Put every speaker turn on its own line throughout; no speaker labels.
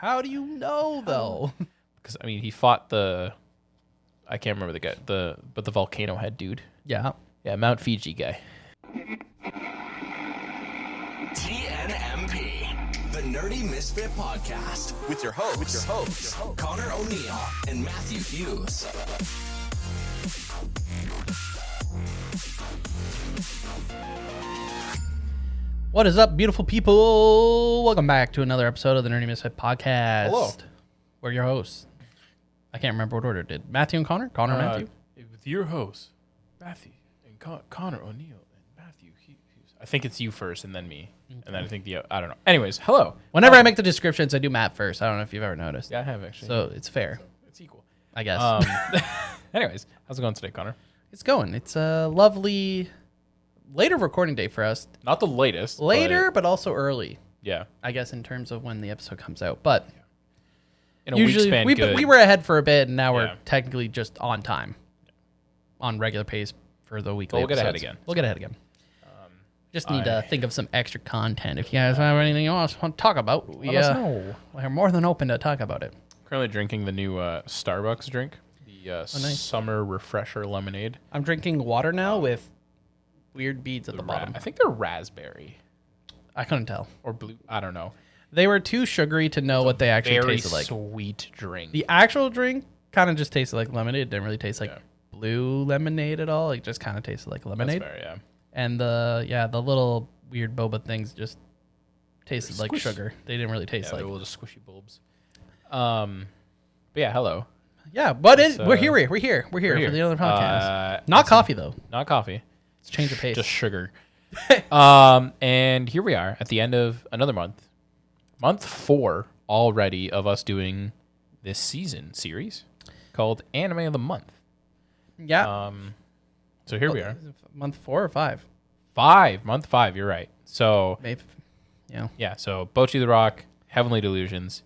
How do you know though?
Because I mean, he fought I can't remember the guy, but the volcano head dude.
Yeah.
Yeah, Mount Fiji guy.
TNMP, the Nerdy Misfit Podcast, with your hosts, Connor O'Neill and Matthew Hughes.
What is up, beautiful people? Welcome back to another episode of the Nerdy Misfit Podcast.
Hello.
We're your hosts. I can't remember what order it did. Matthew and Connor? Connor and Matthew?
With your hosts, Matthew and Connor O'Neill and Matthew Hughes. I think it's you first and then me. Okay. And then I think I don't know. Anyways, hello.
Whenever I make the descriptions, I do Matt first. I don't know if you've ever noticed.
Yeah, I have actually.
So it's fair.
So it's equal.
I guess.
Anyways, how's it going today, Connor?
It's going. It's a lovely later recording day for us.
Not the latest.
Later, but also early.
Yeah.
I guess in terms of when the episode comes out. But
in a week span,
we were ahead for a bit, and now we're technically just on time. On regular pace for the weekly
We'll get ahead
episodes. again. Just need to think of some extra content. If you guys have anything else you want to talk about,
let us know.
We're more than open to talk about it.
Currently drinking the new Starbucks drink, the
nice.
Summer Refresher Lemonade.
I'm drinking water now with weird beads at the bottom.
I think they're raspberry.
I couldn't tell.
Or blue. I don't know.
They were too sugary to know what they actually tasted like.
Very sweet drink.
The actual drink kind of just tasted like lemonade. It didn't really taste like blue lemonade at all. It just kind of tasted like lemonade.
That's fair, yeah.
And the little weird boba things just tasted like sugar. They didn't really taste like.
They were just squishy bulbs. But yeah, hello.
Yeah, but we're here. We're here for the other podcast. Not coffee though.
Not coffee.
Let's change the pace.
Just sugar. And here we are at the end of another month. Month 4 already of us doing this season series called Anime of the Month.
Yeah.
So here we are.
Month 4 or 5?
Month 5, you're right. So
maybe. Yeah.
So Bocchi the Rock, Heavenly Delusions,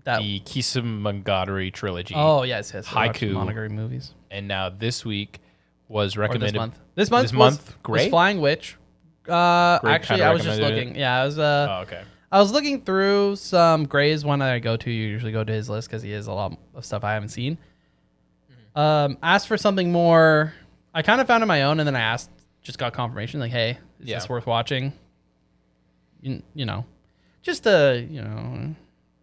the
Kisimonogatari trilogy.
Oh, yes.
Haiku.
Monogatari movies.
And now this week was recommended.
This month,
great.
Was Flying Witch. Actually, I was just looking. Yeah, I was.
Okay.
I was looking through some Gray's one that I go to. You usually go to his list because he has a lot of stuff I haven't seen. Asked for something more. I kind of found it my own, and then I just got confirmation, like, hey, is this worth watching? You know, just didn't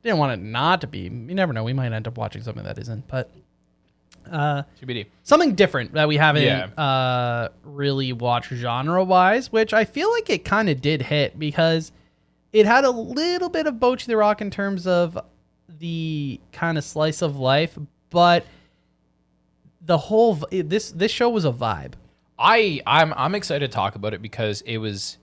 want it not to be. You never know. We might end up watching something that isn't, but
TBD.
Something different that we haven't really watched genre-wise, which I feel like it kind of did hit because it had a little bit of Bocchi the Rock in terms of the kind of slice of life, but the whole this show was a vibe.
I'm excited to talk about it because it was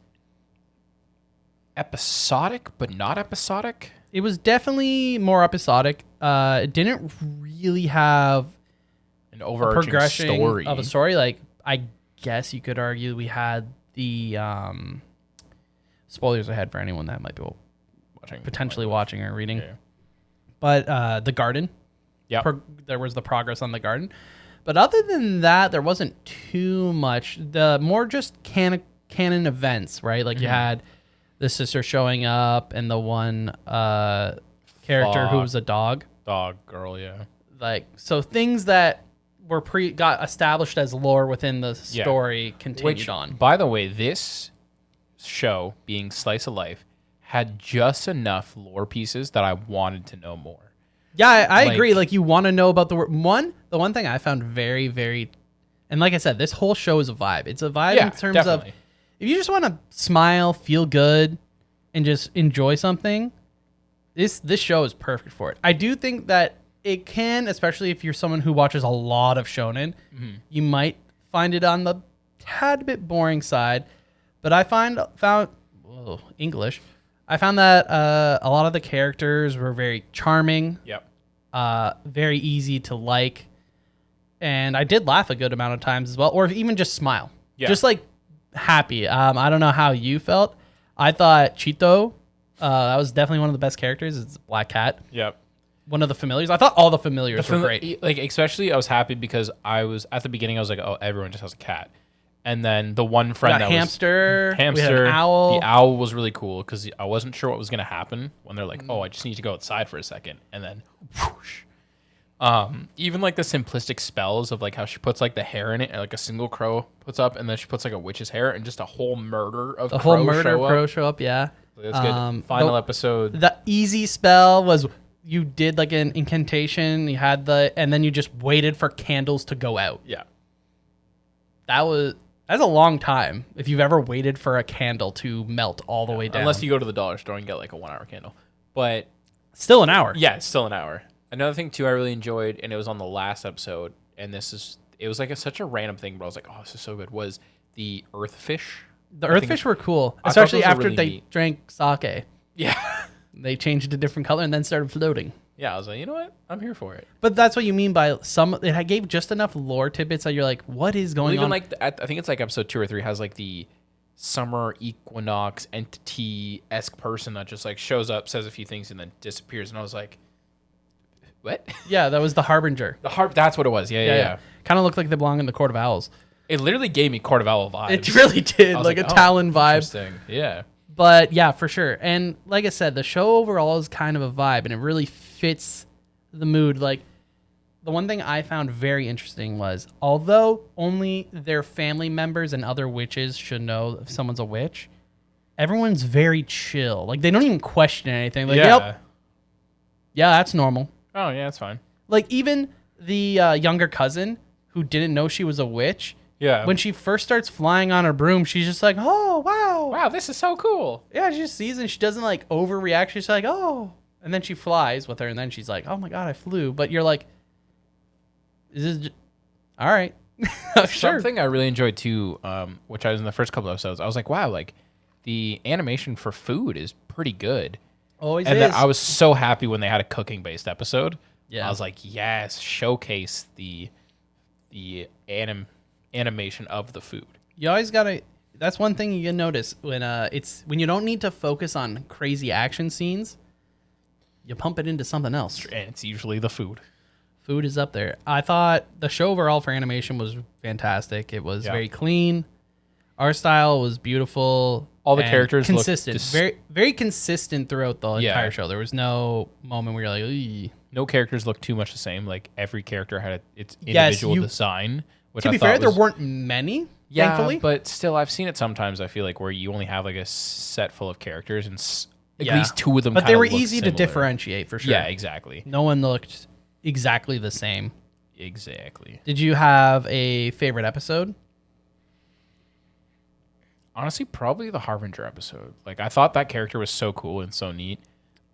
episodic, but not episodic.
It was definitely more episodic. It didn't really have
an overarching story
of a story. Like, I guess you could argue we had the spoilers ahead for anyone that might be potentially watching or reading. Yeah. But the garden.
Yeah.
There was the progress on the garden. But other than that, there wasn't too much. The more just canon events, right? Like you had the sister showing up and the one character who was a dog.
Dog girl, yeah.
Like, so things that were got established as lore within the story continued on.
By the way, this show, being slice of life, had just enough lore pieces that I wanted to know more.
Yeah, I agree. Like, you want to know about the one thing I found very, very, and like I said, this whole show is a vibe. It's a vibe in terms of if you just want to smile, feel good, and just enjoy something, this show is perfect for it. I do think that it can, especially if you're someone who watches a lot of shonen, you might find it on the tad bit boring side. But I found English. I found that a lot of the characters were very charming.
Yep.
Very easy to like. And I did laugh a good amount of times as well, or even just smile. Yeah. Just like happy. I don't know how you felt. I thought Chito, that was definitely one of the best characters. It's a black cat.
Yep.
One of the familiars. I thought all the familiars were great.
Like, especially I was happy because I was at the beginning, I was like, oh, everyone just has a cat. And then the one friend that
hamster,
was
we had an owl.
The owl was really cool because I wasn't sure what was going to happen when they're like, "Oh, I just need to go outside for a second," and then, whoosh. Even like the simplistic spells of like how she puts like the hair in it, and like a single crow puts up, and then she puts like a witch's hair, and just a whole murder of crow
show up. Yeah,
that's good. Final episode.
The easy spell was you did like an incantation. You had and then you just waited for candles to go out.
Yeah,
that's a long time if you've ever waited for a candle to melt all the way down.
Unless you go to the dollar store and get like a 1 hour candle. But
still an hour.
Yeah, it's still an hour. Another thing too I really enjoyed, and it was on the last episode, and it was like such a random thing, but I was like, oh, this is so good, was the earthfish.
The earthfish were cool, especially after they drank sake.
Yeah.
They changed it to a different color and then started floating.
Yeah, I was like, you know what? I'm here for it.
But that's what you mean by it gave just enough lore tidbits that you're like, what is going on?
Like, I think it's like episode 2 or 3 has like the summer equinox entity-esque person that just like shows up, says a few things, and then disappears. And I was like, what?
Yeah, that was the Harbinger.
That's what it was. Yeah.
Kind of looked like they belong in the Court of Owls.
It literally gave me Court of Owl vibes.
It really did, like a Talon vibe.
Interesting. Yeah.
But yeah, for sure. And like I said, the show overall is kind of a vibe, and it really fits the mood. Like, the one thing I found very interesting was, although only their family members and other witches should know if someone's a witch, everyone's very chill. Like, they don't even question anything. Like, yep. Yeah, that's normal.
Oh, yeah, that's fine.
Like, even the younger cousin who didn't know she was a witch, when she first starts flying on her broom, she's just like, oh, wow.
Wow, this is so cool.
Yeah, she just sees and she doesn't, like, overreact. She's like, oh. And then she flies with her, and then she's like, oh, my God, I flew. But you're like, is this all right. Sure.
Something I really enjoyed, too, which I was in the first couple of episodes, I was like, wow, like, the animation for food is pretty good.
Always
and
is.
then I was so happy when they had a cooking-based episode.
Yeah.
I was like, yes, showcase the animation of the food.
You always gotta. That's one thing you can notice when you don't need to focus on crazy action scenes. You pump it into something else,
and it's usually the food.
Food is up there. I thought the show overall for animation was fantastic. It was very clean. Art style was beautiful.
All the characters
consistent, very very consistent throughout the entire show. There was no moment where you're like, "Eey."
No characters looked too much the same. Like, every character had its individual design. Which
to be fair, there weren't many. Thankfully,
but still, I've seen it sometimes. I feel like where you only have like a set full of characters, and at least two of them.
But they were easy to differentiate for sure.
Yeah, exactly.
No one looked exactly the same.
Exactly.
Did you have a favorite episode?
Honestly, probably the Harbinger episode. Like, I thought that character was so cool and so neat.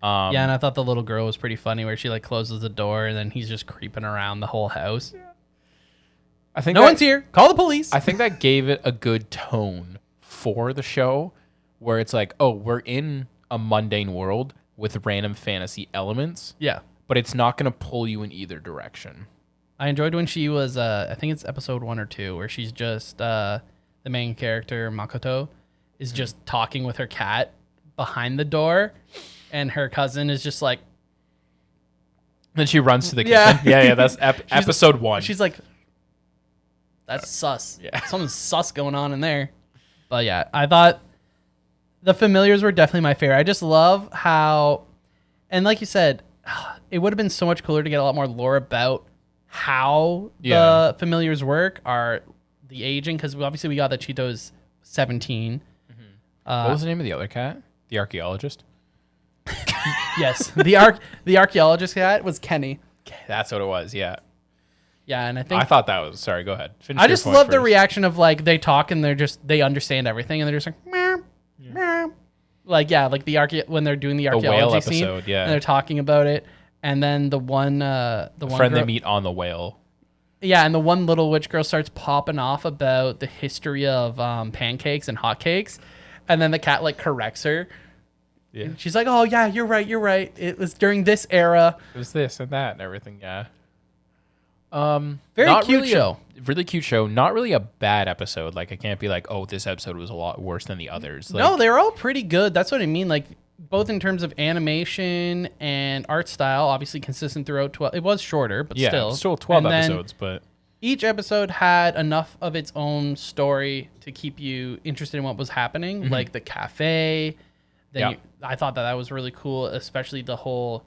Yeah, and I thought the little girl was pretty funny, where she like closes the door and then he's just creeping around the whole house. Yeah.
I think
no one's here. Call the police.
I think that gave it a good tone for the show, where it's like, oh, we're in a mundane world with random fantasy elements.
Yeah,
but it's not going to pull you in either direction.
I enjoyed when she was, I think it's episode 1 or 2, where she's just the main character Makoto is just talking with her cat behind the door, and her cousin is just like.
Then she runs to the kitchen. Yeah. That's episode 1.
She's like, that's sus. Yeah, something's sus going on in there. But yeah, I thought the familiars were definitely my favorite. I just love how, and like you said, it would have been so much cooler to get a lot more lore about how the familiars work, the aging, because obviously we got that Cheeto's 17.
Mm-hmm. What was the name of the other cat? The archaeologist?
Yes, the archaeologist cat was Kenny.
That's what it was, yeah.
Yeah, and I
thought that was, sorry, go ahead.
I just love the reaction of like they talk and they understand everything and they're just like, meow, meow. Like, yeah, like when they're doing the archaeology scene,
episode,
and they're talking about it, and then the one
friend they meet on the whale.
Yeah, and the one little witch girl starts popping off about the history of pancakes and hotcakes, and then the cat like corrects her. Yeah, and she's like, "Oh yeah, you're right. It was during this era.
It was this and that and everything." Yeah.
Very cute show.
Really cute show. Not really a bad episode. Like, I can't be like, oh, this episode was a lot worse than the others. Like,
no, they were all pretty good. That's what I mean. Like, both in terms of animation and art style, obviously consistent throughout 12. It was shorter, but still.
Still 12 episodes, but.
Each episode had enough of its own story to keep you interested in what was happening, like the cafe. I thought that was really cool, especially the whole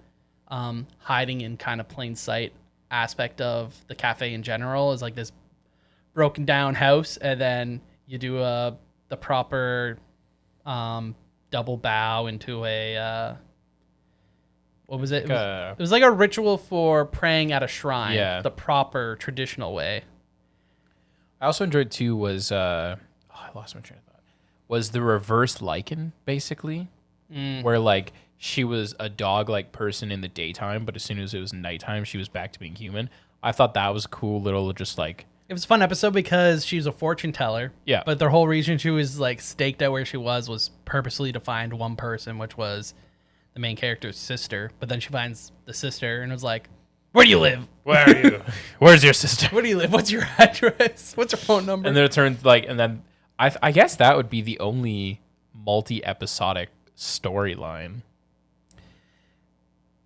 hiding in kind of plain sight aspect of the cafe in general is like this broken down house, and then you do the proper double bow into a what was it? It was like a ritual for praying at a shrine, the proper traditional way.
I also enjoyed too was I lost my train of thought. Was the reverse lichen basically, where like she was a dog-like person in the daytime, but as soon as it was nighttime, she was back to being human. I thought that was a cool little just like.
It was a fun episode because she was a fortune teller.
Yeah.
But the whole reason she was like staked out where she was purposely to find one person, which was the main character's sister. But then she finds the sister and was like, "Where do you live?
Where are you? Where's your sister?
Where do you live? What's your address? What's your phone number?"
And then it turns like, and then I guess that would be the only multi-episodic storyline.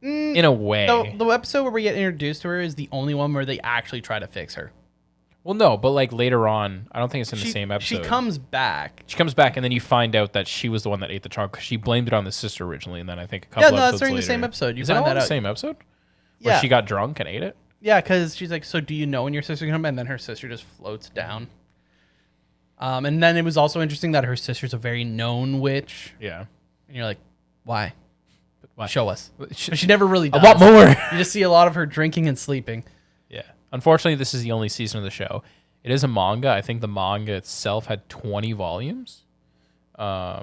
In a way.
The episode where we get introduced to her is the only one where they actually try to fix her.
Well, no, but like later on, I don't think it's in the same episode.
She comes back.
She comes back, and then you find out that she was the one that ate the chocolate because she blamed it on the sister originally, and then I think a couple episodes later.
That's during the same episode.
Is it all in the same episode? Where she got drunk and ate it?
Yeah, because she's like, "So do you know when your sister's coming?" And then her sister just floats down. And then it was also interesting that her sister's a very known witch.
Yeah.
And you're like, why?
Why?
Show us. But she never really does.
A lot more.
You just see a lot of her drinking and sleeping.
Yeah. Unfortunately, this is the only season of the show. It is a manga. I think the manga itself had 20 volumes.
Yeah,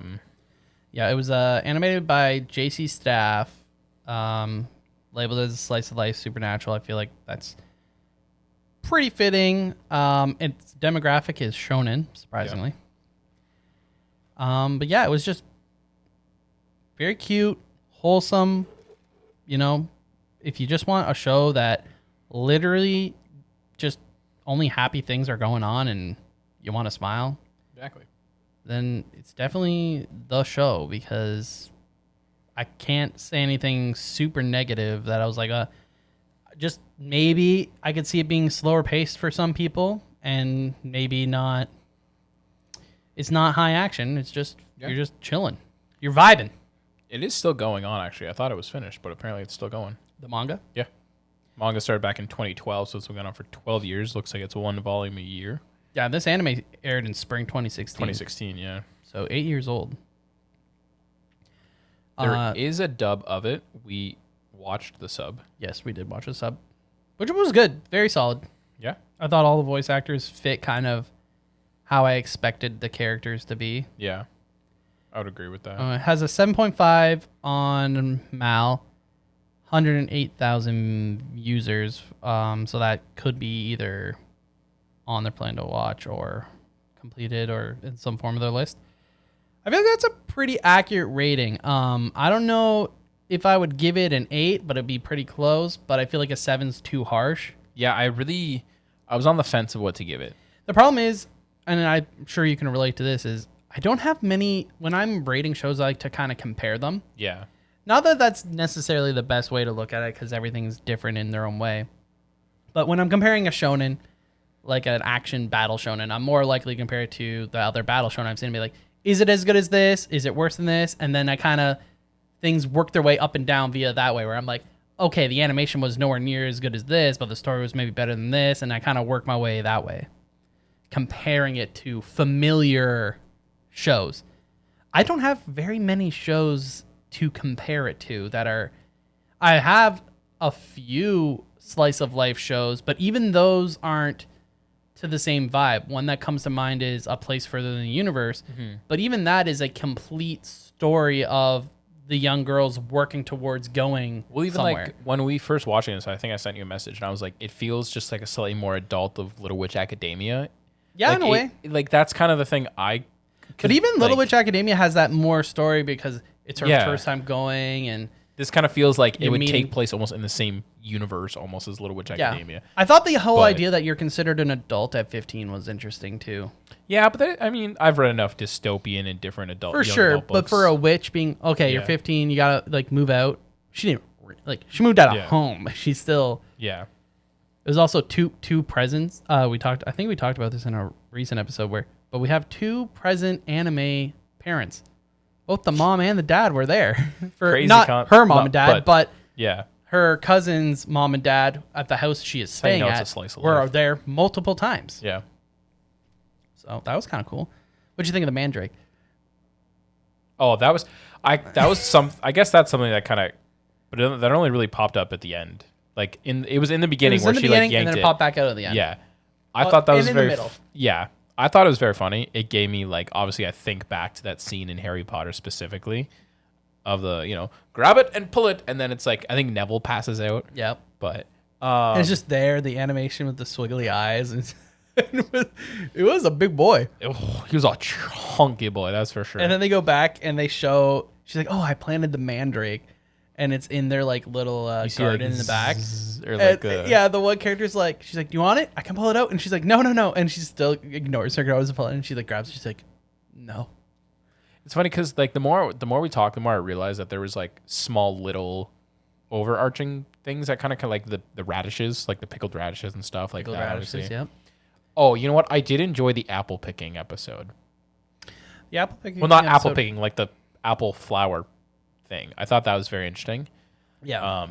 it was animated by JC Staff, labeled as a slice of life supernatural. I feel like that's pretty fitting. Its demographic is shonen, surprisingly. Yeah. But yeah, it was just very cute, wholesome. You know, if you just want a show that literally just only happy things are going on and you want to smile,
exactly,
then it's definitely the show, because I can't say anything super negative that I was like, just maybe I could see it being slower paced for some people, and maybe not. It's not high action. It's just, you're just chilling. You're vibing.
It is still going on, actually. I thought it was finished, but apparently it's still going.
The manga?
Yeah. Manga started back in 2012, so it's been going on for 12 years. Looks like it's one volume a year.
Yeah, this anime aired in spring 2016.
2016, yeah.
So 8 years old.
There is a dub of it. We watched the sub.
Yes, we did watch the sub, which was good. Very solid.
Yeah.
I thought all the voice actors fit kind of how I expected the characters to be.
Yeah. I would agree with that.
It has a 7.5 on Mal, 108,000 users. So that could be either on their plan to watch or completed or in some form of their list. I feel like that's a pretty accurate rating. I don't know if I would give it an 8, but it'd be pretty close. But I feel like a 7's too harsh.
Yeah, I was on the fence of what to give it.
The problem is, and I'm sure you can relate to this, is I don't have many, when I'm rating shows, I like to kind of compare them.
Yeah.
Not that that's necessarily the best way to look at it, because everything's different in their own way. But when I'm comparing a shonen, like an action battle shonen, I'm more likely to compare it to the other battle shonen I've seen and be like, is it as good as this? Is it worse than this? And then I kind of, things work their way up and down via that way, where I'm like, okay, the animation was nowhere near as good as this, but the story was maybe better than this. And I kind of work my way that way, comparing it to familiar shows. I don't have very many shows to compare it to that are, I have a few slice of life shows, but even those aren't to the same vibe. One that comes to mind is A Place Further Than the Universe, but even that is a complete story of the young girls working towards going somewhere.
Like when we first watched this, I think I sent you a message and I was like, it feels just like a slightly more adult of Little Witch Academia.
Yeah,
like
in a way.
Like that's kind of the thing
But even Little Witch Academia has that more story because it's her first time going, and
this kind of feels like it would take place almost in the same universe almost as Little Witch Academia.
I thought the whole idea that you're considered an adult at 15 was interesting too.
Yeah, but I've read enough dystopian and different adult
for sure.
Adult books.
But for a witch being you're 15, you gotta like move out. She didn't she moved out of home. She's still It was also two presents. I think we talked about this in a recent episode but we have two present anime parents. Both the mom and the dad were there for her mom and dad, but
yeah,
her cousin's mom and dad at the house she is staying at were there multiple times.
Yeah.
So that was kind of cool. What'd you think of the Mandrake?
Oh, I guess that's something that kind of, but that only really popped up at the end. Like it was in the beginning where she like yanked
and then it popped back out at the end.
Yeah. I thought that was very yeah. I thought it was very funny. It gave me like, obviously I think back to that scene in Harry Potter specifically of the, grab it and pull it. And then it's like, I think Neville passes out.
Yep.
But
it's just there, the animation with the swiggly eyes. And it was a big boy.
He was a chunky boy, that's for sure.
And then they go back and they show, she's like, oh, I planted the Mandrake. And it's in their like little garden in the back.
Or like
yeah, the one character's like, she's like, do you want it? I can pull it out. And she's like, no. And she still ignores her, goes to pull it. And she like grabs it. She's like, no.
It's funny because like the more we talk, the more I realize that there was like small little overarching things that kind of like the radishes, like the pickled radishes and stuff like
pickled
that.
Radishes, yep.
Oh, you know what? I did enjoy the apple picking episode.
The apple picking.
Well, not apple picking, like the apple flower thing. I thought that was very interesting.
Yeah.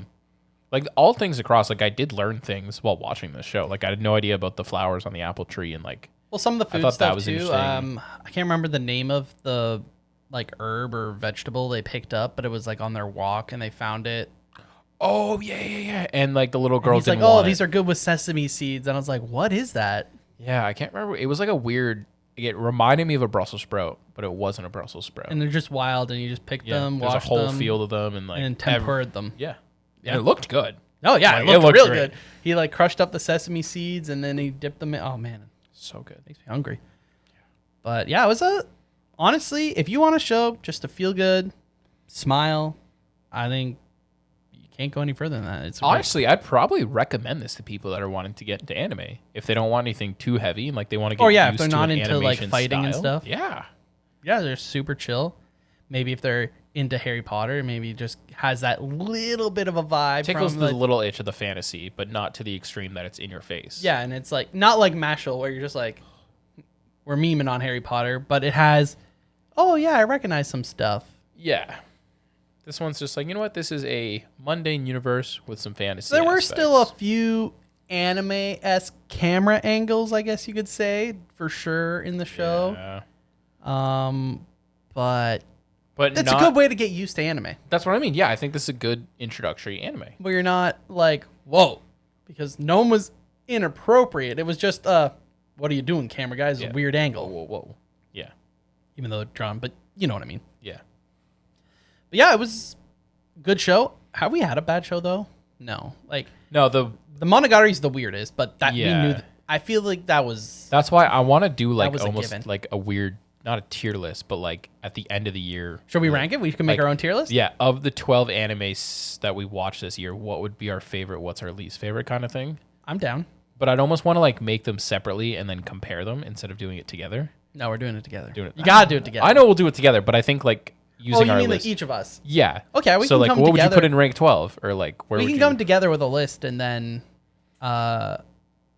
Like all things across, like I did learn things while watching this show. Like I had no idea about the flowers on the apple tree and like.
Well, some of the food stuff too. I can't remember the name of the like herb or vegetable they picked up, but it was like on their walk and they found it.
Oh yeah. And like the little girl didn't
like, oh,
want
these
it.
are good with sesame seeds, and I was like, what is that?
Yeah, I can't remember. It was like a weird. It reminded me of a Brussels sprout, but it wasn't a Brussels sprout.
And they're just wild, and you just pick them,
washed them. There's a whole field of them,
and tempuraed them.
Yeah. And it looked good.
Oh yeah, it looked real good. He like crushed up the sesame seeds, and then he dipped them in. Oh man,
so good.
Makes me hungry. But yeah, it was honestly, if you want a show just to feel good, smile, I think you can't go any further than that. It's
honestly, I'd probably recommend this to people that are wanting to get into anime if they don't want anything too heavy and like they want to get used
if they're
to
not
an
into like fighting
style.
and stuff.
Yeah,
they're super chill. Maybe if they're into Harry Potter, maybe just has that little bit of a vibe.
Tickles the little itch of the fantasy, but not to the extreme that it's in your face.
Yeah, and it's like not like Mashal where you're just like, we're memeing on Harry Potter, but it has, oh yeah, I recognize some stuff.
Yeah. This one's just like, you know what? This is a mundane universe with some fantasy.
There were still a few anime-esque camera angles, I guess you could say, for sure in the show.
Yeah.
But it's a good way to get used to anime.
That's what I mean. Yeah, I think this is a good introductory anime.
Where you're not like, whoa, because no one was inappropriate. It was just, what are you doing, camera guy? It's a weird angle.
Whoa. Yeah.
Even though it's drawn, but you know what I mean.
Yeah.
But yeah, it was a good show. Have we had a bad show though? No.
No,
the Monogatari is the weirdest, but that we knew. I feel like that was.
That's why I want to do like almost like a weird, not a tier list, but like at the end of the year.
Should we rank it? We can make our own tier list.
Yeah, of the 12 animes that we watched this year, what would be our favorite? What's our least favorite kind of thing?
I'm down.
But I'd almost want to like make them separately and then compare them instead of doing it together.
No, we're doing it together. You gotta do it together.
I know we'll do it together, but I think like using
you
our
mean
list.
like each of us?
Yeah.
Okay, we
so
can
like,
come
what
together.
would you put in rank 12 or like where
we
would
can
you
come together with a list and then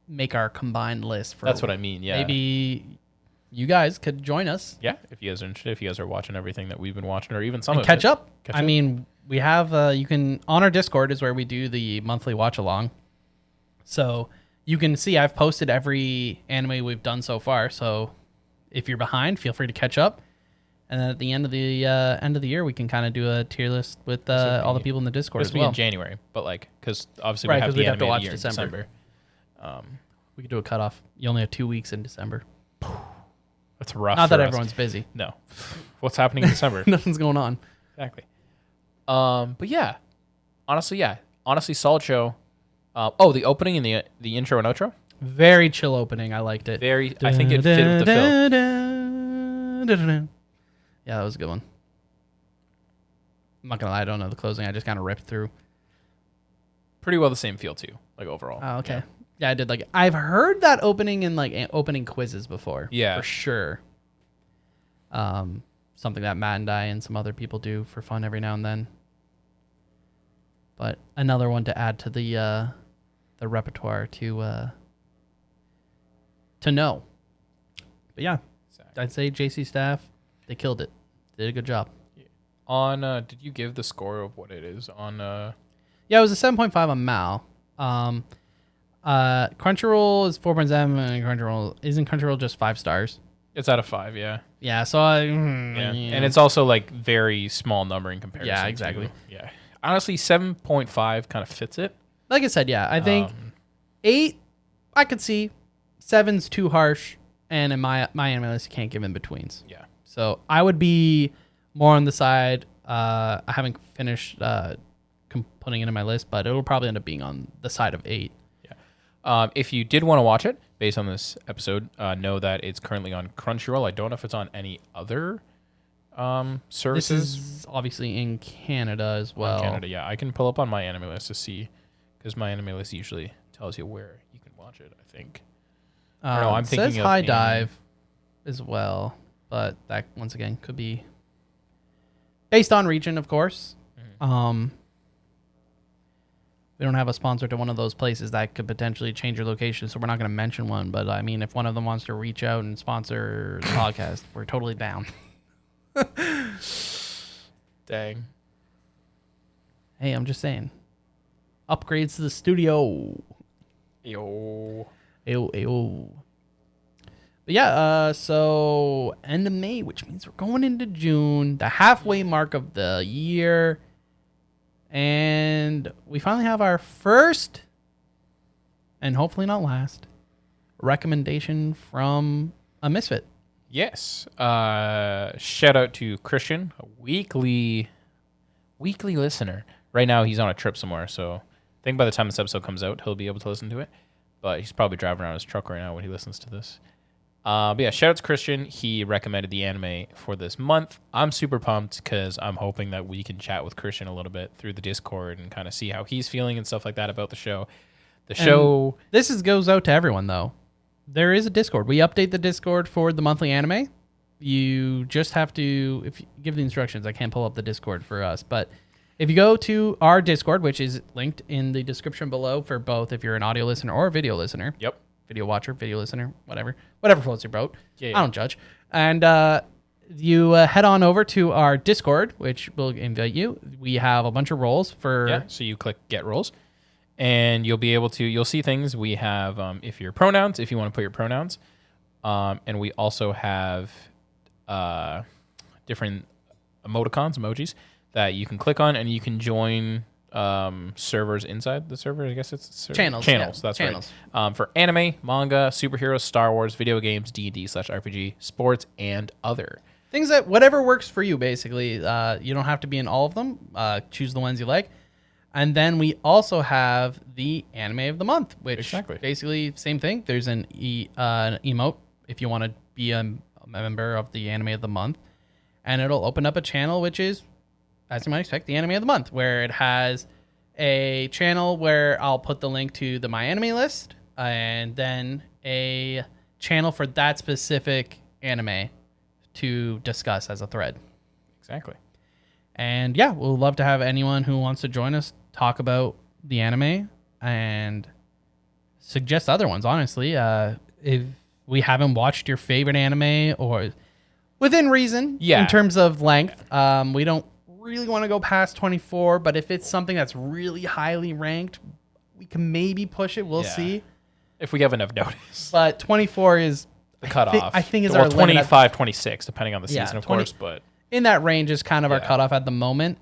make our combined list for.
That's what I mean. Yeah.
Maybe you guys could join us.
Yeah, if you guys are interested, if you guys are watching everything that we've been watching, or even some of
catch up. I mean, we have you can on our Discord is where we do the monthly watch along. So you can see I've posted every anime we've done so far. So if you're behind, feel free to catch up. And then at the end of the year, we can kind of do a tier list with all the people in the Discord as well.
This will be in January, but like because obviously we have the anime of the year in December.
We could do a cutoff. You only have 2 weeks in December.
That's rough.
Not that everyone's busy.
No. What's happening in December?
Nothing's going on.
Exactly. But yeah, honestly, solid show. The opening and the intro and outro.
Very chill opening. I liked it.
I think it fit with the film.
Yeah, that was a good one. I'm not gonna lie, I don't know the closing. I just kind of ripped through.
Pretty well the same feel too, like overall.
Oh, okay. Yeah, I did like it. I've heard that opening in like opening quizzes before.
Yeah,
for sure. Something that Matt and I and some other people do for fun every now and then. But another one to add to the the repertoire to know. But yeah, exactly. I'd say JC staff, they killed it. Did a good job.
Yeah. On did you give the score of what it is on?
Yeah, it was a 7.5 on Mal. Crunchyroll is 4.7, and Crunchyroll just 5 stars.
It's out of 5, yeah.
Yeah, so
and it's also like very small number in comparison.
Yeah, exactly.
Yeah, honestly, 7.5 kind of fits it.
Like I said, yeah, I think 8 I could see. 7's too harsh, and in my anime list, you can't give in betweens.
Yeah.
So I would be more on the side. I haven't finished putting it in my list, but it'll probably end up being on the side of 8.
Yeah. If you did want to watch it, based on this episode, know that it's currently on Crunchyroll. I don't know if it's on any other services.
This is obviously in Canada as well.
In Canada, yeah. I can pull up on my anime list to see, because my anime list usually tells you where you can watch it, I think.
I'm thinking it says High Dive as well, but that, once again, could be based on region, of course. Mm-hmm. We don't have a sponsor to one of those places that could potentially change your location, so we're not going to mention one. But, I mean, if one of them wants to reach out and sponsor the podcast, we're totally down.
Dang.
Hey, I'm just saying. Upgrades to the studio.
Yo.
But yeah, so end of May, which means we're going into June, the halfway mark of the year. And we finally have our first, and hopefully not last, recommendation from a Misfit.
Yes. Shout out to Christian, a weekly listener. Right now he's on a trip somewhere, so I think by the time this episode comes out, he'll be able to listen to it. But he's probably driving around his truck right now when he listens to this. But yeah, shout out to Christian. He recommended the anime for this month. I'm super pumped because I'm hoping that we can chat with Christian a little bit through the Discord and kind of see how he's feeling and stuff like that about the show.
This goes out to everyone, though. There is a Discord. We update the Discord for the monthly anime. You just have to, if you give the instructions, I can't pull up the Discord for us, but if you go to our Discord, which is linked in the description below for both if you're an audio listener or a video listener.
Yep.
Video watcher, video listener, whatever floats your boat.
Yeah.
I don't judge. And you head on over to our Discord, which will invite you. We have a bunch of roles for...
Yeah, so you click Get Roles, and you'll see things. We have, if you want to put your pronouns. And we also have different emojis that you can click on, and you can join servers inside the server. I guess it's
channels.
That's
channels.
Right. For anime, manga, superheroes, Star Wars, video games, D&D/RPG, sports, and other
things that whatever works for you. Basically, you don't have to be in all of them. Choose the ones you like. And then we also have the anime of the month, which basically same thing. There's an emote if you want to be a member of the anime of the month, and it'll open up a channel which is, as you might expect, the anime of the month, where it has a channel where I'll put the link to the My Anime list, and then a channel for that specific anime to discuss as a thread.
Exactly.
And yeah, we'll love to have anyone who wants to join us talk about the anime and suggest other ones, honestly. If we haven't watched your favorite anime, or within reason, in terms of length, we don't really want to go past 24, but if it's something that's really highly ranked, we can maybe push it. We'll see
if we have enough notice.
But 24 is
the cutoff.
I think is our
25, 26, depending on the season, of course. But
in that range is kind of our cutoff at the moment.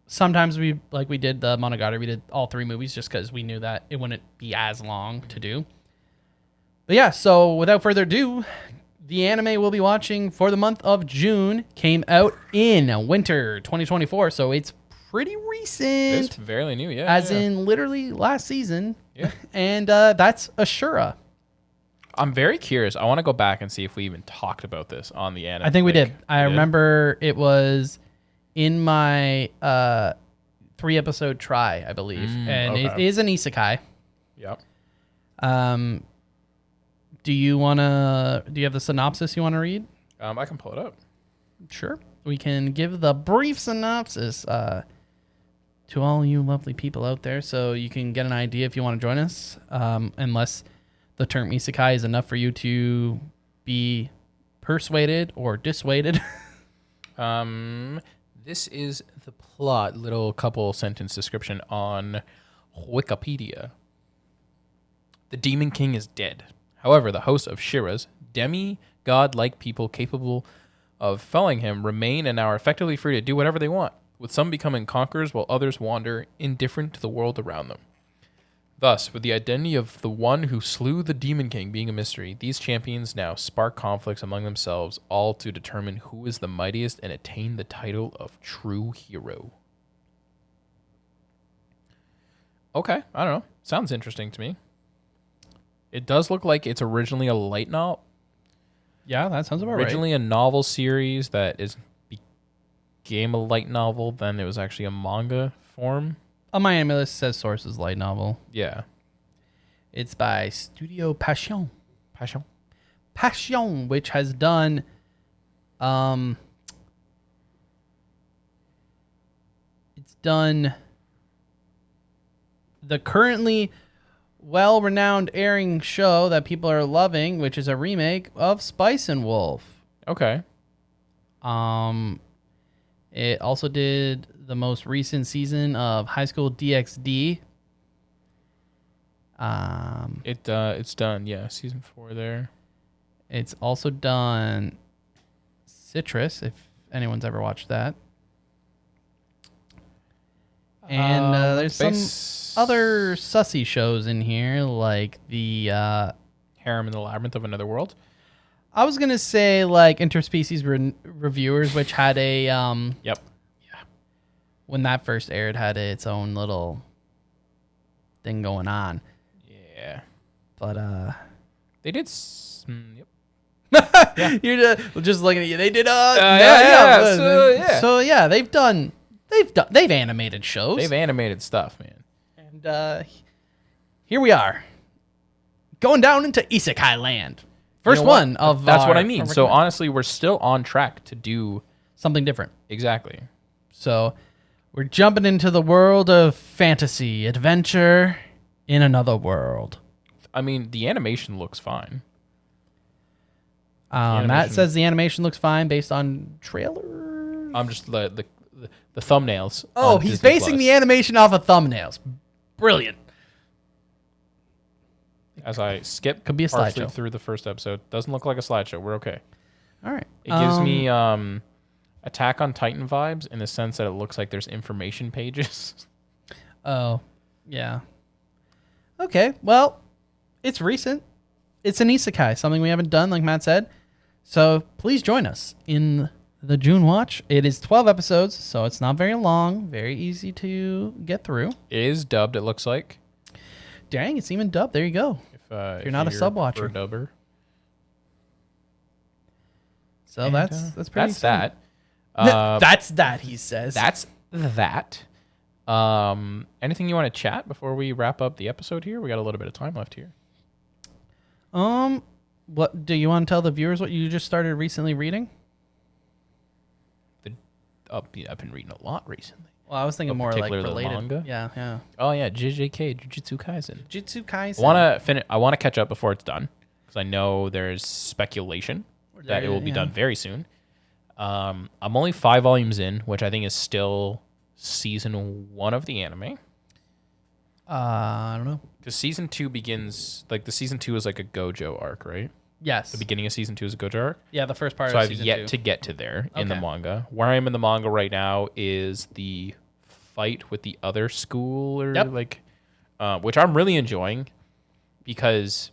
Sometimes we did the Monogatari, we did all 3 movies just because we knew that it wouldn't be as long to do. But yeah, so without further ado, the anime we'll be watching for the month of June came out in winter 2024, so it's pretty recent.
It's fairly new,
in literally last season.
Yeah.
And that's Ishura.
I'm very curious. I want to go back and see if we even talked about this on the anime.
I think we did. I remember it was in my 3-episode try, I believe. And it is an isekai.
Yep.
Do you have the synopsis you want to read?
I can pull it up.
Sure. We can give the brief synopsis. to all you lovely people out there, so you can get an idea if you want to join us. Unless the term isekai is enough for you to be persuaded or dissuaded.
This is the plot. Little couple sentence description on Wikipedia. The Demon King is dead. However, the host of Shira's demi-god-like people capable of felling him remain and are effectively free to do whatever they want, with some becoming conquerors while others wander indifferent to the world around them. Thus, with the identity of the one who slew the Demon King being a mystery, these champions now spark conflicts among themselves, all to determine who is the mightiest and attain the title of true hero. Okay, I don't know. Sounds interesting to me. It does look like it's originally a light novel.
Yeah, that sounds about right.
Originally a novel series that became a light novel, then it was actually a manga form.
On my Amulet says source is light novel.
Yeah.
It's by Studio Passion.
Passion,
which has done it's done the currently well-renowned airing show that people are loving, which is a remake of Spice and Wolf.
Okay.
It also did the most recent season of High School DxD.
It's done, yeah, season 4 there.
It's also done Citrus, if anyone's ever watched that. And there's some other sussy shows in here, like the
Harem in the Labyrinth of Another World.
I was gonna say like Interspecies Reviewers, which had a
Yep.
Yeah. When that first aired, had its own little thing going on.
Yeah.
But
they did. Yep.
Yeah. You're just looking at you. They did. So yeah, they've animated shows.
They've animated stuff, man.
And here we are, going down into Isekai land. First one of
that's what I mean. So honestly, we're still on track to do
something different.
Exactly.
So we're jumping into the world of fantasy, adventure in another world.
I mean, the animation looks fine.
Matt says the animation looks fine based on trailers.
I'm just the thumbnails.
Oh, he's basing the animation off of thumbnails. Brilliant.
As I skip
Could be a slideshow
through the first episode, doesn't look like a slideshow. We're okay.
All right.
It gives me Attack on Titan vibes in the sense that it looks like there's information pages.
Oh, yeah. Okay. Well, it's recent. It's an isekai, something we haven't done, like Matt said. So please join us in the June watch. It is 12 episodes, so it's not very long. Very easy to get through.
It is dubbed, it looks like.
Dang, it's even dubbed. There you go. If you're not a sub watcher.
Dubber.
So and, that's pretty.
That's that.
That's that. He says.
That's that. Anything you want to chat before we wrap up the episode here? We got a little bit of time left here.
What do you want to tell the viewers? What you just started recently reading?
I've been reading a lot recently.
Well, I was thinking more like related.
Manga?
Yeah.
Oh yeah, JJK, Jujutsu Kaisen.
Jujutsu Kaisen.
I want to catch up before it's done because I know there's speculation that it will be done very soon. I'm only 5 volumes in, which I think is still season 1 of the anime.
I don't know.
Because season 2 begins the season 2 is like a Gojo arc, right?
Yes.
The beginning of season 2 is a Gojo arc.
Yeah, the first part.
So
of
I've
season
yet
2.
to get to there in the manga. Where I am in the manga right now is the fight with the other school, which I'm really enjoying because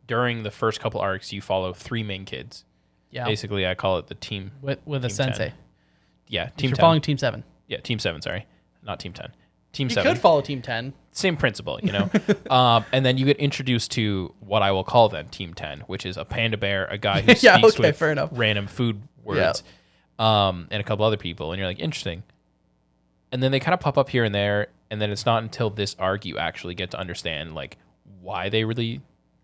during the first couple arcs you follow 3 main kids. Yeah. Basically, I call it the team
with team a sensei.
10. Yeah, team 10.
You're following team 7.
Yeah, team 7. Sorry, not team 10. Team
7.
You
could follow team 10.
Same principle, you know. And then you get introduced to what I will call then Team 10, which is a panda bear, a guy who speaks with random food words, and a couple other people. And you're like, interesting. And then they kind of pop up here and there. And then it's not until this arc you actually get to understand, like, why they really,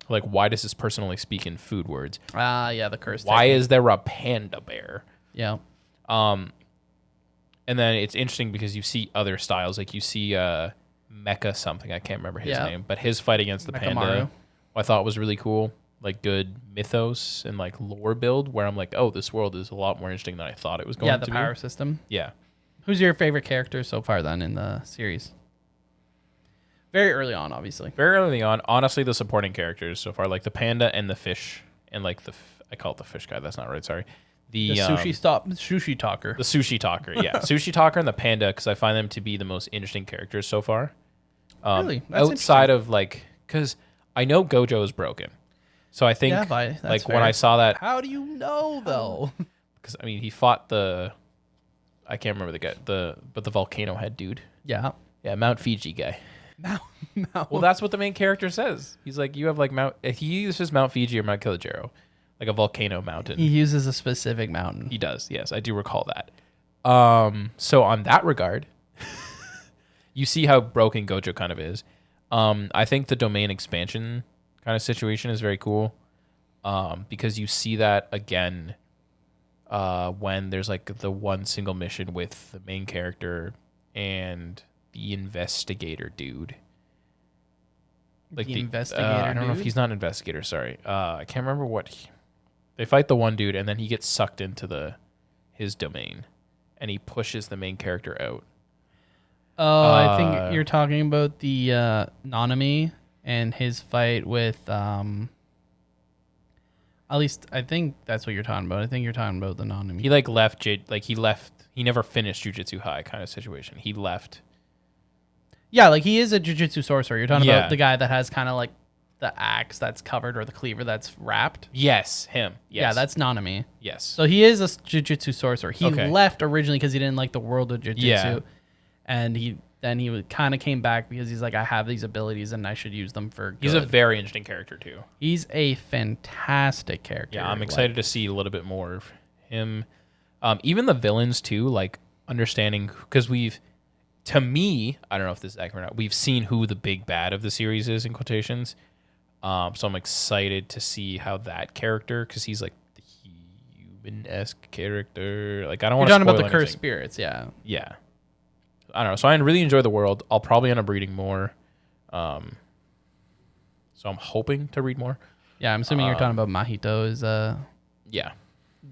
like, why does this person only speak in food words?
Yeah, the curse.
Why is there a panda bear?
Yeah.
And then it's interesting because you see other styles. Like you see Mecha something. I can't remember his name. But his fight against the panda, I thought was really cool. Like good mythos and like lore build where I'm like, oh, this world is a lot more interesting than I thought it was going to be.
Yeah, the power system.
Yeah.
Who's your favorite character so far then in the series? Very early on, obviously.
Very early on. Honestly, the supporting characters so far, like the panda and the fish and like I call it the fish guy. That's not right. Sorry. The
sushi talker.
The sushi talker. Yeah. Sushi talker and the panda because I find them to be the most interesting characters so far.
Really? That's
outside of like, because I know Gojo is broken. So I think like
fair.
when I saw that.
How do you know though?
Because I mean, he fought I can't remember the guy, but the volcano head dude.
Yeah.
Yeah, Mount Fiji guy.
No.
Well, that's what the main character says. He's like, you have like he uses Mount Fiji or Mount Kilimanjaro, like a volcano mountain.
He uses a specific mountain.
He does. Yes, I do recall that. So on that regard, you see how broken Gojo kind of is. I think the domain expansion kind of situation is very cool. Because you see that again when there's like the one single mission with the main character and the investigator dude. Like
the investigator
I don't know if he's not an investigator, sorry. I can't remember they fight the one dude and then he gets sucked into his domain and he pushes the main character out.
Oh, I think you're talking about the Nanami and his fight with at least I think that's what you're talking about. I think you're talking about the Nanami.
He like left he never finished Jujutsu High kind of situation. He left.
Yeah, like he is a Jujutsu sorcerer. You're talking about the guy that has kind of like the axe that's covered or the cleaver that's wrapped.
Yes, him. Yes.
Yeah, that's Nanami.
Yes.
So he is a Jujutsu sorcerer. He left originally because he didn't like the world of Jujutsu. Yeah. And he kind of came back because he's like, I have these abilities and I should use them for good.
He's a very interesting character too.
He's a fantastic character.
Yeah, I'm excited to see a little bit more of him. Even the villains too, like understanding, because to me, I don't know if this is accurate or not, we've seen who the big bad of the series is in quotations. So I'm excited to see how that character, because he's like the human-esque character. Like I don't want to spoil
You're talking about the
anything.
cursed spirits, yeah.
Yeah. I don't know. So I really enjoy the world. I'll probably end up reading more. So I'm hoping to read more.
Yeah, I'm assuming you're talking about Mahito is
the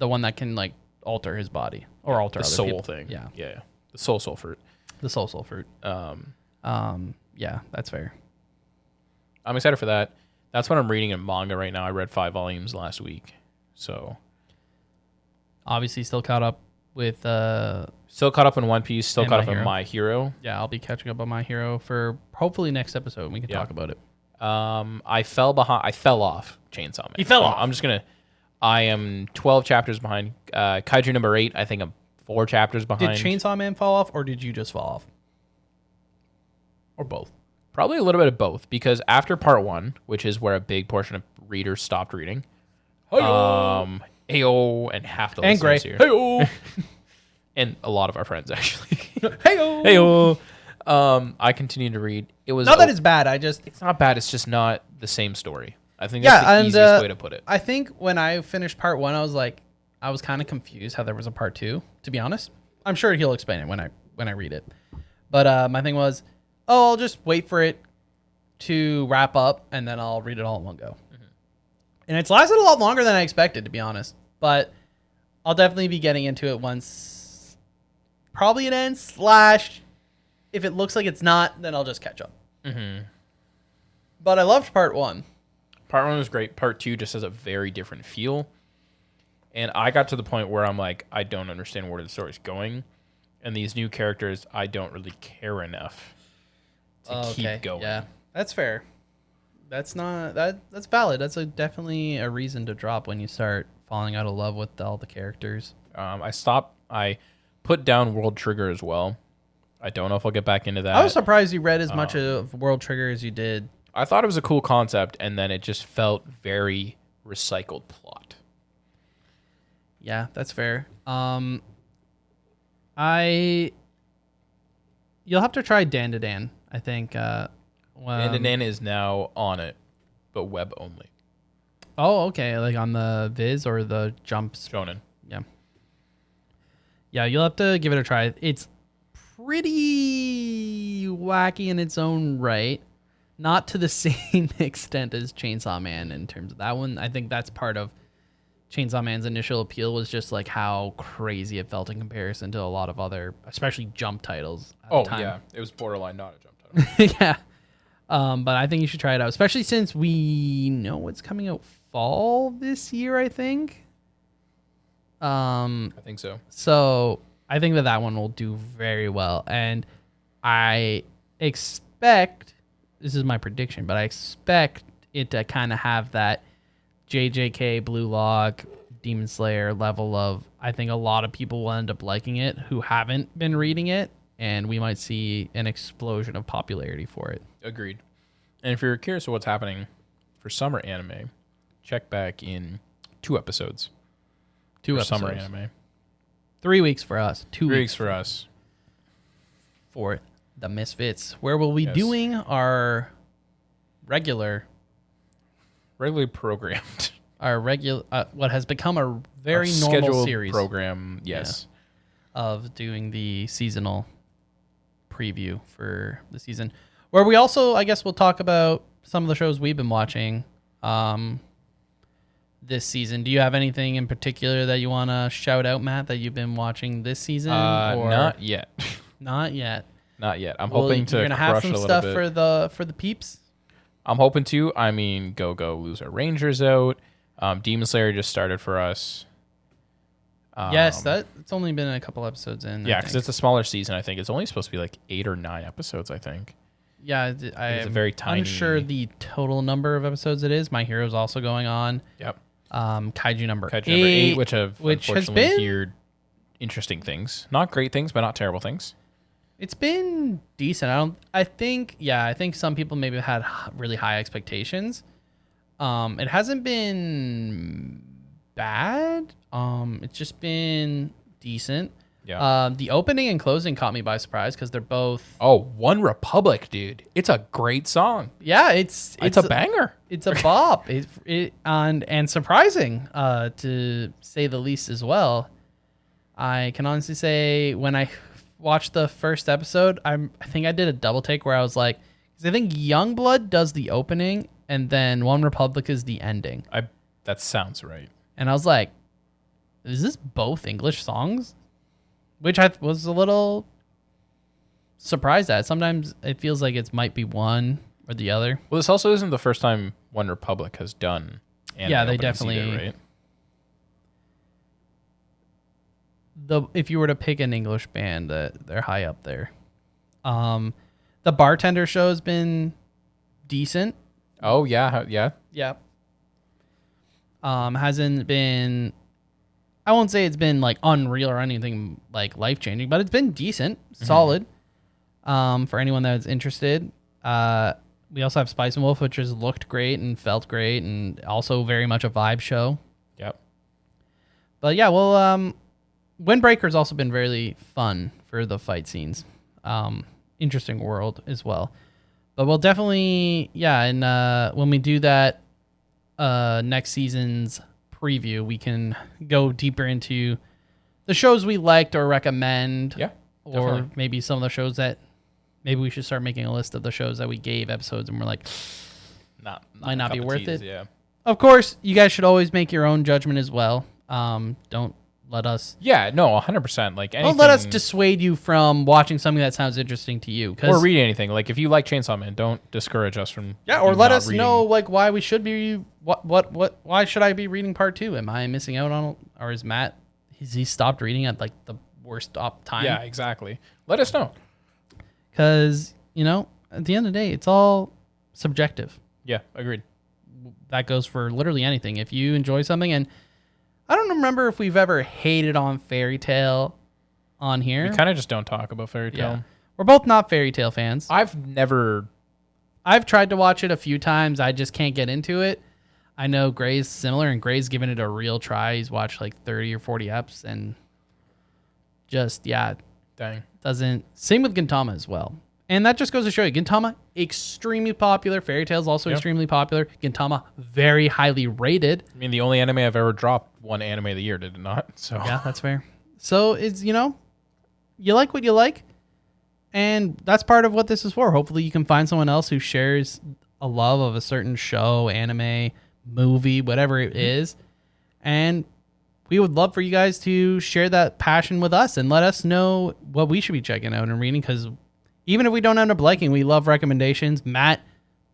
one that can like alter his body or alter
the
other
soul
people.
thing.
Yeah.
Yeah. The soul fruit.
The soul fruit. Yeah, that's fair.
I'm excited for that. That's what I'm reading in manga right now. I read 5 volumes last week. So
obviously still caught up with
still caught up in One Piece, still caught up in My Hero.
Yeah, I'll be catching up on My Hero for hopefully next episode. We can talk about it.
I fell off Chainsaw Man.
He fell off.
I'm just gonna. I am 12 chapters behind. Kaiju number 8. I think I'm 4 chapters behind.
Did Chainsaw Man fall off, or did you just fall off, or both?
Probably a little bit of both, because after part 1, which is where a big portion of readers stopped reading, Ayo, and half the listeners here,
Heyo,
and a lot of our friends actually,
Heyo.
I continued to read. It was
not that it's bad.
It's not bad. It's just not the same story. I think that's the easiest way to put it.
I think when I finished part 1, I was kind of confused how there was a part 2. To be honest, I'm sure he'll explain it when I read it. But my thing was, I'll just wait for it to wrap up and then I'll read it all in one go. Mm-hmm. And it's lasted a lot longer than I expected, to be honest. But I'll definitely be getting into it once probably it ends. / if it looks like it's not, then I'll just catch up. Mm-hmm. But I loved part 1.
Part 1 was great. Part 2 just has a very different feel. And I got to the point where I'm like, I don't understand where the story's going. And these new characters, I don't really care enough to keep going.
Yeah, that's fair. That's valid. That's definitely a reason to drop when you start falling out of love with all the characters.
I put down World Trigger as well. I don't know if I'll get back into that.
I was surprised you read as much of World Trigger as you did.
I thought it was a cool concept, and then it just felt very recycled plot.
Yeah, that's fair. You'll have to try Dan to Dan, I think. Dan
to Dan is now on it, but web only.
Oh, okay. Like on the Viz or the Jumps?
Shonen.
Yeah. Yeah, you'll have to give it a try. It's pretty wacky in its own right. Not to the same extent as Chainsaw Man in terms of that one. I think that's part of Chainsaw Man's initial appeal was just like how crazy it felt in comparison to a lot of other, especially Jump titles at the time.
Yeah. It was borderline not a Jump title.
Yeah. But I think you should try it out, especially since we know what's coming out fall this year, I think.
I think so.
So I think that one will do very well. And I expect, this is my prediction, but I expect it to kind of have that JJK, Blue Lock, Demon Slayer level of, I think a lot of people will end up liking it who haven't been reading it, and we might see an explosion of popularity for it.
Agreed. And if you're curious of what's happening for summer anime, check back in 2 episodes.
2 episodes.
Summer anime.
3 weeks for us. 2 weeks.
3 weeks for us.
For the Misfits, where we'll be doing our regularly
programmed.
Our regular, what has become a very normal series
program, yes,
of doing the seasonal preview for the season, where we also, I guess, we'll talk about some of the shows we've been watching this season. Do you have anything in particular that you want to shout out, Matt, that you've been watching this season?
Or not yet.
Not yet.
Not yet. I'm hoping to
gonna have some stuff
bit.
for the peeps.
I'm hoping to. I mean, Go Loser Rangers out. Demon Slayer just started for us.
Yes, it's only been a couple episodes in.
Yeah, because it's a smaller season. I think it's only supposed to be like 8 or 9 episodes. I think.
Yeah,
it's a very tiny.
Unsure the total number of episodes it is. My Hero's also going on.
Yep.
Kaiju number 8,
8, which unfortunately
has been
heard interesting things, not great things, but not terrible things.
It's been decent. I think some people maybe had really high expectations. It hasn't been bad. It's just been decent.
Yeah.
The opening and closing caught me by surprise because they're both.
Oh, One Republic, dude! It's a great song.
Yeah, it's
a banger.
It's a bop. and surprising, to say the least as well. I can honestly say when I watched the first episode, I think I did a double take where I was like, because I think Youngblood does the opening and then One Republic is the ending.
That sounds right.
And I was like, is this both English songs? Which I was a little surprised at. Sometimes it feels like it might be one or the other.
Well, this also isn't the first time One Republic has done.
Yeah, they definitely.
right?
If you were to pick an English band, they're high up there. The Bartender show has been decent.
Oh yeah.
Yeah. Hasn't been. I won't say it's been like unreal or anything like life changing, but it's been decent, solid. For anyone that's interested. We also have Spice and Wolf, which has looked great and felt great, and also very much a vibe show.
Yep.
But yeah, well, Windbreaker's also been really fun for the fight scenes. Interesting world as well. But we'll definitely, and when we do that next season's preview, we can go deeper into the shows we liked or recommend.
Yeah,
or
definitely.
maybe some of the shows that maybe we should start making a list of the shows that we gave episodes and we're like, might not be worth it.
Yeah.
Of course, you guys should always make your own judgment as well. Don't let us.
Yeah, no, 100%. Like anything,
don't let us dissuade you from watching something that sounds interesting to you.
Or read anything. Like if you like Chainsaw Man, don't discourage us from.
Yeah, or let us know like why we should be. Why should I be reading part 2? Am I missing out on? Or is Matt? Has he stopped reading at like the worst time?
Yeah, exactly. Let us know.
Because at the end of the day, it's all subjective.
Yeah, agreed.
That goes for literally anything. If you enjoy something, and I don't remember if we've ever hated on Fairy Tail on here.
We kind of just don't talk about Fairy Tail.
Yeah. We're both not Fairy Tail fans.
I've
tried to watch it a few times. I just can't get into it. I know Gray's similar, and Gray's given it a real try. He's watched like 30 or 40 eps, and just,
dang.
Doesn't. Same with Gintama as well. And that just goes to show you, Gintama, extremely popular. Fairy Tail's also extremely popular. Gintama, very highly rated.
I mean, the only anime I've ever dropped won Anime of the Year, did it not? So
yeah, that's fair. So it's, you like what you like. And that's part of what this is for. Hopefully you can find someone else who shares a love of a certain show, anime, movie, whatever it is. And we would love for you guys to share that passion with us and let us know what we should be checking out and reading. Because even if we don't end up liking, we love recommendations. Matt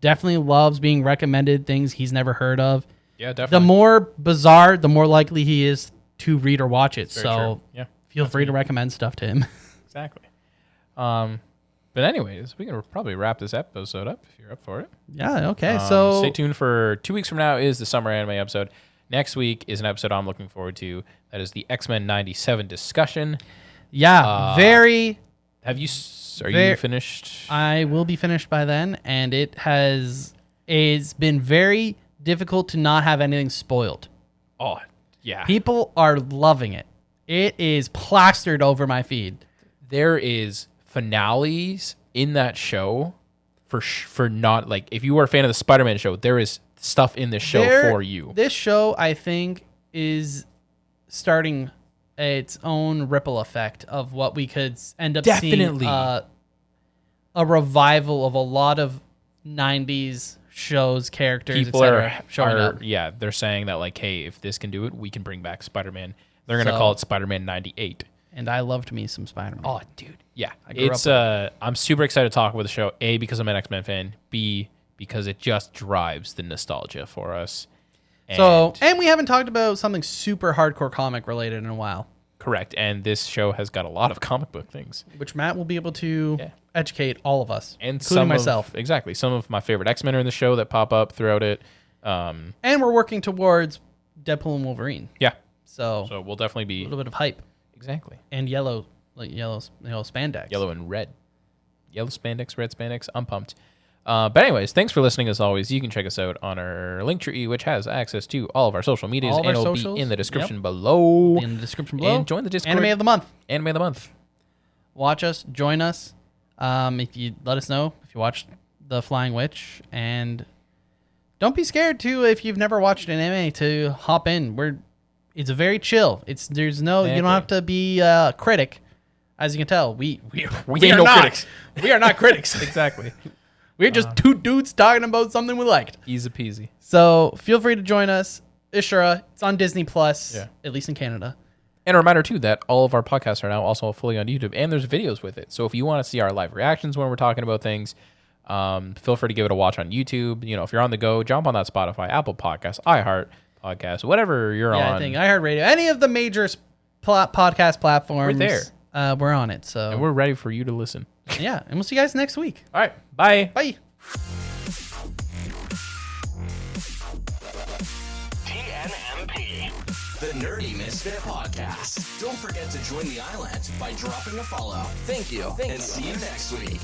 definitely loves being recommended things he's never heard of.
Yeah, definitely.
The more bizarre, the more likely he is to read or watch it. So feel free to recommend stuff to him.
Exactly. But anyways, we can probably wrap this episode up if you're up for it.
Yeah, okay. So
stay tuned for 2 weeks from now is the summer anime episode. Next week is an episode I'm looking forward to. That is the X-Men 97 discussion.
Yeah, Are you
finished?
I will be finished by then, and it's been very difficult to not have anything spoiled.
Oh, yeah.
People are loving it. It is plastered over my feed.
There is finales in that show for not, like, if you were a fan of the Spider-Man show, there is stuff in this show for you.
This show, I think, is starting its own ripple effect of what we could end up seeing. A revival of a lot of 90s shows, characters,
people are
showing up.
Yeah, they're saying that, like, hey, if this can do it, we can bring back Spider-Man. They're going to call it Spider-Man 98.
And I loved me some Spider-Man.
Oh, dude. Yeah. I'm super excited to talk about the show. A, because I'm an X-Men fan. B, because it just drives the nostalgia for us.
And we haven't talked about something super hardcore comic related in a while.
Correct. And this show has got a lot of comic book things.
Which Matt will be able to educate all of us,
and
including myself.
Exactly. Some of my favorite X-Men are in the show that pop up throughout it.
And we're working towards Deadpool and Wolverine.
Yeah.
So
we'll definitely be...
a little bit of hype.
Exactly.
And yellow spandex.
Yellow and red. Yellow spandex, red spandex. I'm pumped. But anyways, thanks for listening as always. You can check us out on our linktree, which has access to all of our social medias, and it'll be in the description below.
In the description below.
And join the Discord.
Anime of the month.
Anime of the month.
Watch us. Join us. If you let us know if you watched The Flying Witch. And don't be scared, too, if you've never watched an anime, to hop in. It's very chill. You don't have to be a critic. As you can tell, we
ain't no critics.
We are not critics.
Exactly.
We're just two dudes talking about something we liked.
Easy peasy.
So feel free to join us. Ishura, it's on Disney Plus, at least in Canada.
And a reminder, too, that all of our podcasts are now also fully on YouTube, and there's videos with it. So if you want to see our live reactions when we're talking about things, feel free to give it a watch on YouTube. If you're on the go, jump on that Spotify, Apple Podcasts, iHeart Podcasts, whatever you're on.
I think iHeartRadio, any of the major podcast platforms.
We're there.
We're on it. So.
And we're ready for you to listen.
Yeah, and we'll see you guys next week.
All right, bye.
Bye.
TNMP, the Nerdy Misfit Podcast. Don't forget to join the island by dropping a follow. Thank you. And see you next week.